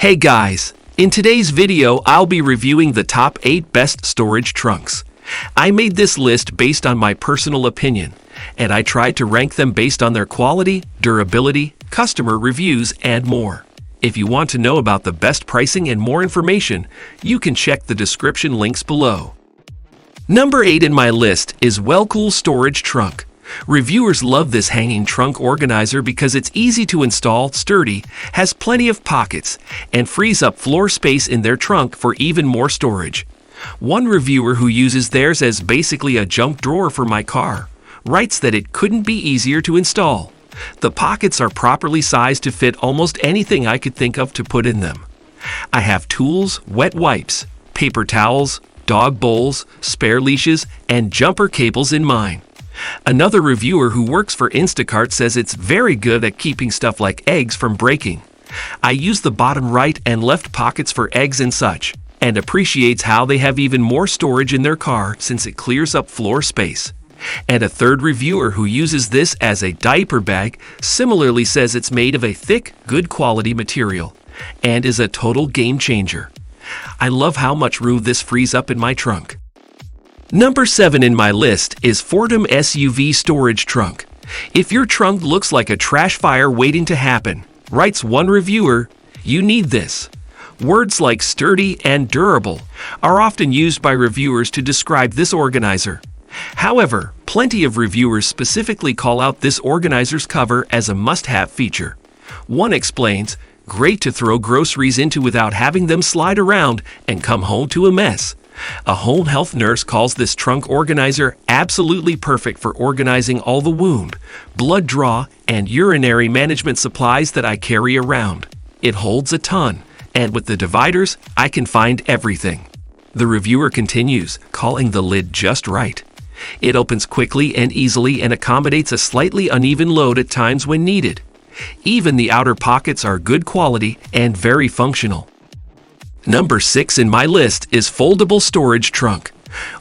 Hey guys, in today's video I'll be reviewing the top 8 best storage trunks. I made this list based on my personal opinion, and I tried to rank them based on their quality, durability, customer reviews, and more. If you want to know about the best pricing and more information, you can check the description links below. Number 8 in my list is Wellkool Storage Trunk. Reviewers love this hanging trunk organizer because it's easy to install, sturdy, has plenty of pockets, and frees up floor space in their trunk for even more storage. One reviewer who uses theirs as basically a junk drawer for my car writes that it couldn't be easier to install. The pockets are properly sized to fit almost anything I could think of to put in them. I have tools, wet wipes, paper towels, dog bowls, spare leashes, and jumper cables in mine. Another reviewer who works for Instacart says it's very good at keeping stuff like eggs from breaking. I use the bottom right and left pockets for eggs and such, and appreciates how they have even more storage in their car since it clears up floor space. And a third reviewer who uses this as a diaper bag similarly says it's made of a thick, good quality material, and is a total game changer. I love how much room this frees up in my trunk. Number 7 in my list is Fortem SUV Storage Trunk. If your trunk looks like a trash fire waiting to happen, writes one reviewer, you need this. Words like sturdy and durable are often used by reviewers to describe this organizer. However, plenty of reviewers specifically call out this organizer's cover as a must-have feature. One explains, great to throw groceries into without having them slide around and come home to a mess. A home health nurse calls this trunk organizer absolutely perfect for organizing all the wound, blood draw, and urinary management supplies that I carry around. It holds a ton, and with the dividers, I can find everything. The reviewer continues, calling the lid just right. It opens quickly and easily and accommodates a slightly uneven load at times when needed. Even the outer pockets are good quality and very functional. Number 6 in my list is Foldable Storage Trunk.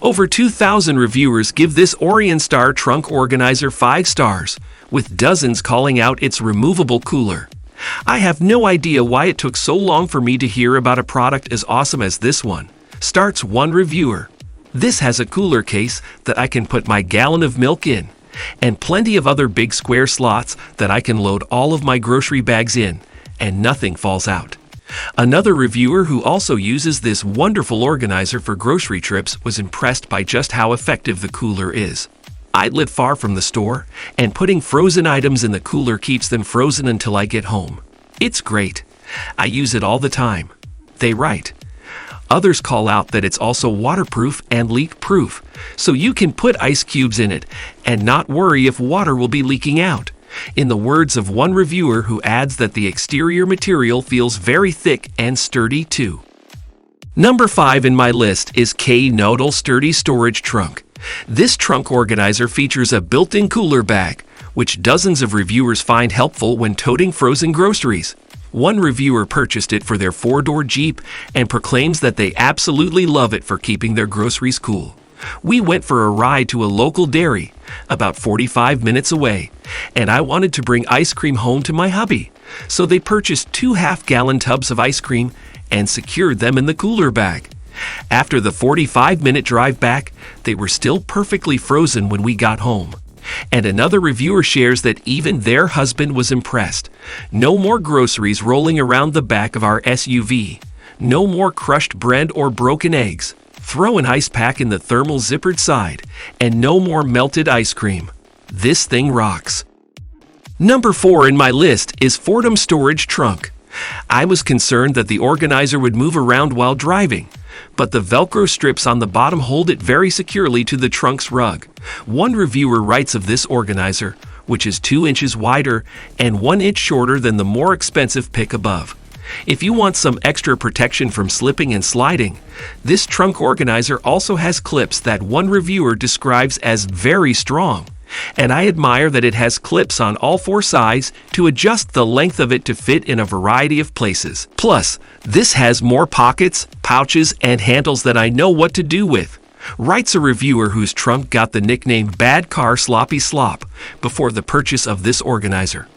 Over 2,000 reviewers give this OrienStar trunk organizer 5 stars, with dozens calling out its removable cooler. I have no idea why it took so long for me to hear about a product as awesome as this one, starts one reviewer. This has a cooler case that I can put my gallon of milk in, and plenty of other big square slots that I can load all of my grocery bags in, and nothing falls out. Another reviewer who also uses this wonderful organizer for grocery trips was impressed by just how effective the cooler is. I live far from the store, and putting frozen items in the cooler keeps them frozen until I get home. It's great. I use it all the time. They write. Others call out that it's also waterproof and leak-proof, so you can put ice cubes in it and not worry if water will be leaking out. In the words of one reviewer who adds that the exterior material feels very thick and sturdy too. Number 5 in my list is Knodel Sturdy Storage Trunk. This trunk organizer features a built-in cooler bag, which dozens of reviewers find helpful when toting frozen groceries. One reviewer purchased it for their 4-door Jeep and proclaims that they absolutely love it for keeping their groceries cool. We went for a ride to a local dairy, about 45 minutes away, and I wanted to bring ice cream home to my hubby, so they purchased 2 half-gallon tubs of ice cream and secured them in the cooler bag. After the 45-minute drive back, they were still perfectly frozen when we got home. And another reviewer shares that even their husband was impressed. No more groceries rolling around the back of our SUV. No more crushed bread or broken eggs. Throw an ice pack in the thermal zippered side, and no more melted ice cream. This thing rocks. Number 4 in my list is Fortem Storage Trunk. I was concerned that the organizer would move around while driving, but the Velcro strips on the bottom hold it very securely to the trunk's rug. One reviewer writes of this organizer, which is 2 inches wider and 1 inch shorter than the more expensive pick above. If you want some extra protection from slipping and sliding, this trunk organizer also has clips that one reviewer describes as very strong, and I admire that it has clips on all 4 sides to adjust the length of it to fit in a variety of places. Plus, this has more pockets, pouches, and handles that I know what to do with, writes a reviewer whose trunk got the nickname Bad Car Sloppy Slop before the purchase of this organizer.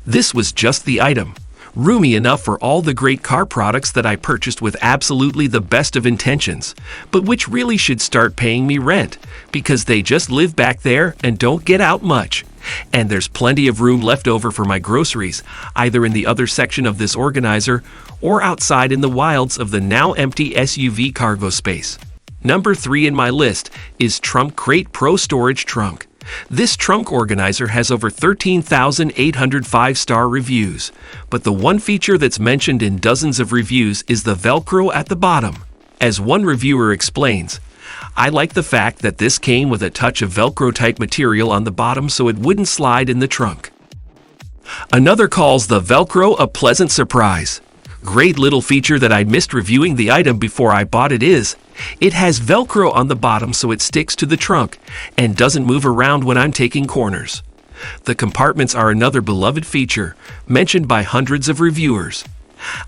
This was just the item. Roomy enough for all the great car products that I purchased with absolutely the best of intentions, but which really should start paying me rent, because they just live back there and don't get out much. And there's plenty of room left over for my groceries, either in the other section of this organizer or outside in the wilds of the now empty SUV cargo space. Number 3 in my list is Trunk Crate Pro Storage Trunk. This trunk organizer has over 13,800 5-star reviews, but the one feature that's mentioned in dozens of reviews is the Velcro at the bottom. As one reviewer explains, "I like the fact that this came with a touch of Velcro-type material on the bottom so it wouldn't slide in the trunk." Another calls the Velcro a pleasant surprise. Great little feature that I missed reviewing the item before I bought it is, it has Velcro on the bottom so it sticks to the trunk and doesn't move around when I'm taking corners. The compartments are another beloved feature, mentioned by hundreds of reviewers.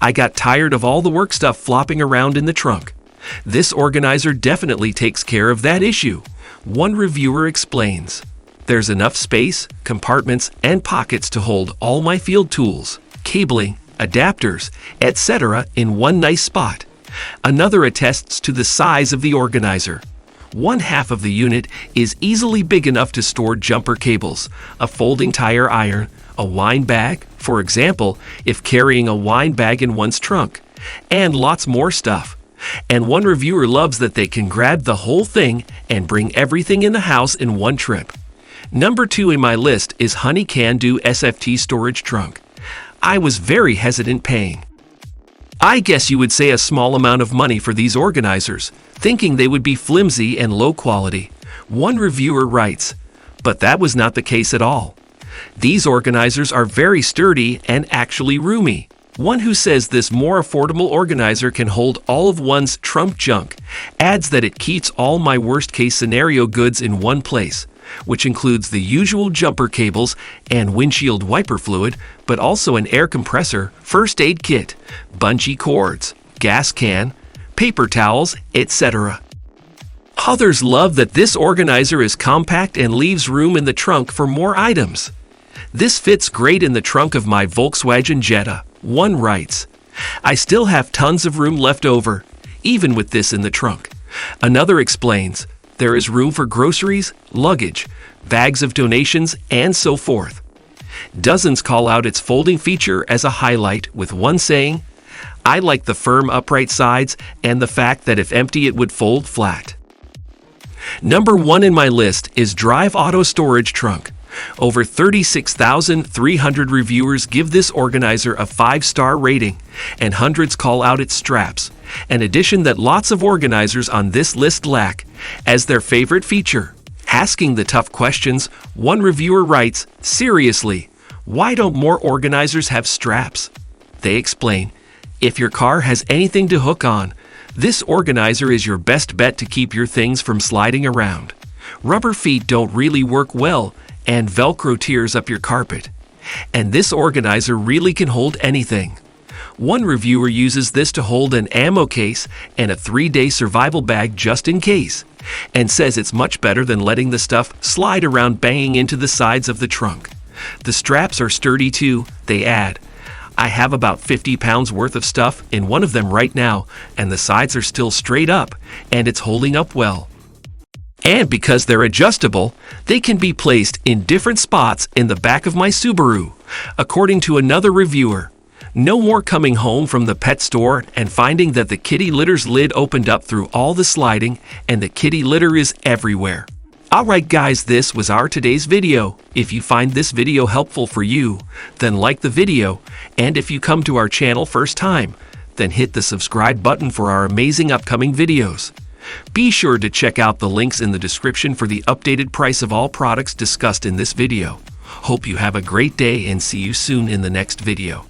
I got tired of all the work stuff flopping around in the trunk. This organizer definitely takes care of that issue. One reviewer explains, "There's enough space, compartments, and pockets to hold all my field tools, cabling, adapters, etc. in one nice spot." Another attests to the size of the organizer. One half of the unit is easily big enough to store jumper cables, a folding tire iron, a wine bag, for example, if carrying a wine bag in one's trunk, and lots more stuff. And one reviewer loves that they can grab the whole thing and bring everything in the house in one trip. Number 2 in my list is Honey Can Do SFT Storage Trunk. I was very hesitant paying, I guess you would say, a small amount of money for these organizers, thinking they would be flimsy and low quality. One reviewer writes, "But that was not the case at all. These organizers are very sturdy and actually roomy." One who says this more affordable organizer can hold all of one's trunk junk adds that it keeps all my worst-case scenario goods in one place, which includes the usual jumper cables and windshield wiper fluid, but also an air compressor, first aid kit, bungee cords, gas can, paper towels, etc. Others love that this organizer is compact and leaves room in the trunk for more items. "This fits great in the trunk of my Volkswagen Jetta," one writes. "I still have tons of room left over, even with this in the trunk." Another explains, "There is room for groceries, luggage, bags of donations, and so forth." Dozens call out its folding feature as a highlight, with one saying, "I like the firm upright sides and the fact that if empty it would fold flat." Number 1 in my list is Drive Auto Storage Trunk. Over 36,300 reviewers give this organizer a 5-star rating, and hundreds call out its straps, an addition that lots of organizers on this list lack, as their favorite feature. Asking the tough questions, one reviewer writes, "Seriously, why don't more organizers have straps?" They explain, "If your car has anything to hook on, this organizer is your best bet to keep your things from sliding around. Rubber feet don't really work well, and Velcro tears up your carpet. And this organizer really can hold anything." One reviewer uses this to hold an ammo case and a 3-day survival bag just in case, and says it's much better than letting the stuff slide around banging into the sides of the trunk. The straps are sturdy too, they add. "I have about 50 pounds worth of stuff in one of them right now, and the sides are still straight up, and it's holding up well. And because they're adjustable, they can be placed in different spots in the back of my Subaru." According to another reviewer, "No more coming home from the pet store and finding that the kitty litter's lid opened up through all the sliding and the kitty litter is everywhere." Alright guys, this was our today's video. If you find this video helpful for you, then like the video, and if you come to our channel first time, then hit the subscribe button for our amazing upcoming videos. Be sure to check out the links in the description for the updated price of all products discussed in this video. Hope you have a great day and see you soon in the next video.